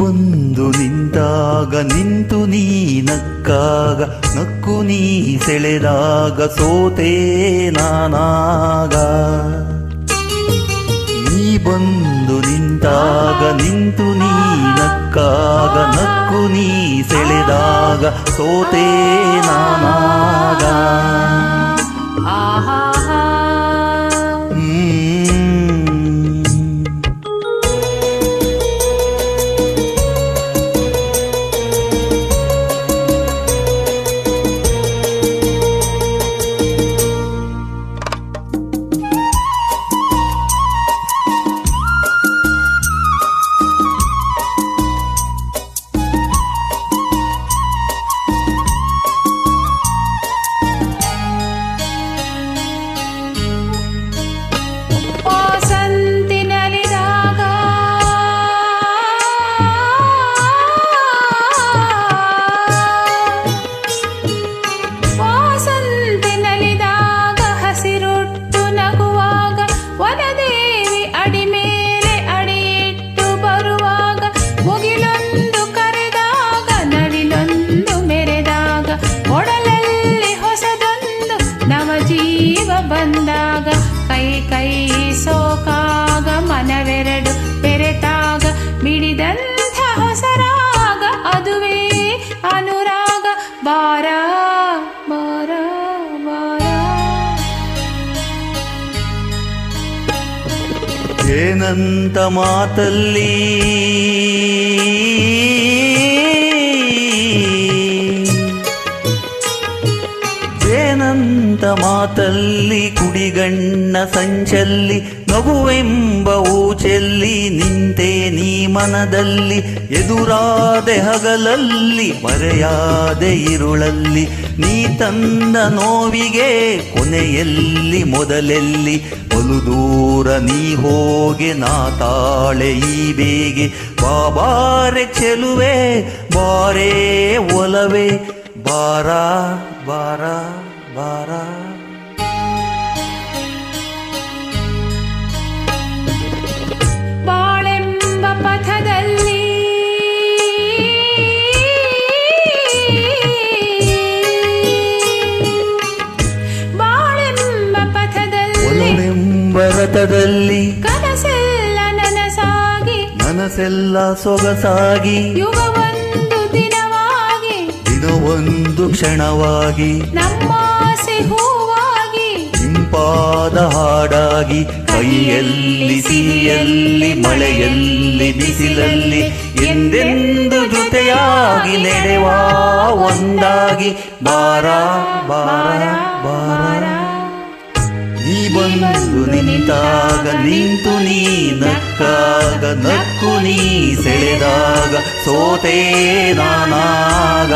ಬಂದು ನಿಂತಾಗ ನಿಂತು ನೀ ನಕ್ಕಾಗ ನಕ್ಕು ನೀ ಸೆಳೆದಾಗ ಸೋತೆ ನಾನಾಗ. ನೀ ಬಂದು ನಿಂತಾಗ ನಿಂತು ನೀ ನಕ್ಕಾಗ ನಕ್ಕು ನೀ ಸೆಳೆದಾಗ ಸೋತೆ ನಾನಾಗ. ಬಂದಾಗ ಕೈ ಕೈ ಸೋಕಾಗ ಮನವೆರಡು ಬೆರೆತಾಗ ಮಿಡಿದಂಥ ಹೊಸರಾಗ ಅದುವೇ ಅನುರಾಗ. ಬಾರ ಬಾರ ಬಾರ. ಏನಂತ ಮಾತಲ್ಲಿ ಏನಂತ ಮಾತಲ್ಲಿ ಕುಡಿಗಣ್ಣ ಸಂಚಲ್ಲಿ ನಗುವೆಂಬ ಊಚೆಲ್ಲಿ ನಿಂತೆ ನೀ ಮನದಲ್ಲಿ. ಎದುರಾದೆ ಹಗಲಲ್ಲಿ ಮರೆಯಾದೆ ಇರುಳಲ್ಲಿ ನೀ ತಂದ ನೋವಿಗೆ ಕೊನೆಯಲ್ಲಿ ಮೊದಲೆಲ್ಲಿ. ಬಲು ದೂರ ನೀ ಹೋಗೆ ನಾ ತಾಳೆ ಈ ಬೇಗೆ. ಬಾಬಾರೆ ಚೆಲುವೆ ಬಾರೇ ಒಲವೇ ಬಾರ ಬಾರ ಬಾರ. ಬಾಳೆಂಬ ಪಥದಲ್ಲಿ ಬಾಳೆಂಬ ಪಥದಲ್ಲಿ ಒಲವೆಂಬ ರಥದಲ್ಲಿ ಕನಸೆಲ್ಲ ನನಸಾಗಿ ನನಸೆಲ್ಲ ಸೊಗಸಾಗಿ ಯುಗವೊಂದು ದಿನವಾಗಿ ದಿನವೊಂದು ಕ್ಷಣವಾಗಿ ನಮ್ಮಾಸೆ ಹೂವಾಗಿ ಇಂಪಾದ ಹಾಡಾಗಿ. ಕೈಯಲ್ಲಿ ಸಿಹಿಯಲ್ಲಿ ಮಳೆಯಲ್ಲಿ ಬಿಸಿಲಲ್ಲಿ ಎಂದೆಂದು ಜೊತೆಯಾಗಿ ನಡೆವ ಒಂದಾಗಿ. ಬಾರ ಬಾರ ಬಾರ. ನೀ ಬಂದು ನಿಂತಾಗ ನಿಂತು ನೀ ನಕ್ಕಾಗ ನಕ್ಕು ನೀ ಸೆಳೆದಾಗ ಸೋತೆ ನಾನಾಗ.